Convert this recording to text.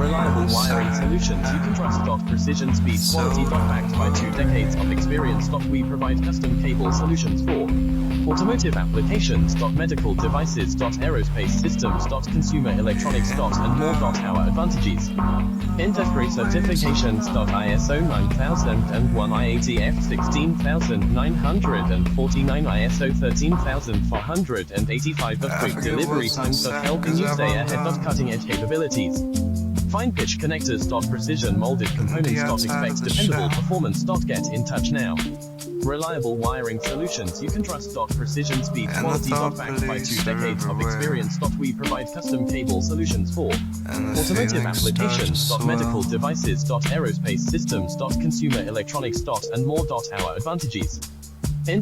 Reliable wiring solutions you can trust. Precision, speed, quality. Backed by 2 decades of experience. We provide custom cable solutions for automotive applications. Medical devices. Aerospace systems. Consumer electronics. And more. Our advantages: industry certifications. ISO 9001, IATF 16949, ISO 13485. Quick delivery times. Helping you stay ahead. Cutting edge capabilities. Fine pitch connectors. Precision molded components. Expect dependable performance. Get in touch now. Reliable wiring solutions you can trust. Precision, speed, quality. Backed by 2 decades of experience. We provide custom cable solutions for automotive applications. Medical devices. Aerospace systems. Consumer electronics. And more. Our advantages: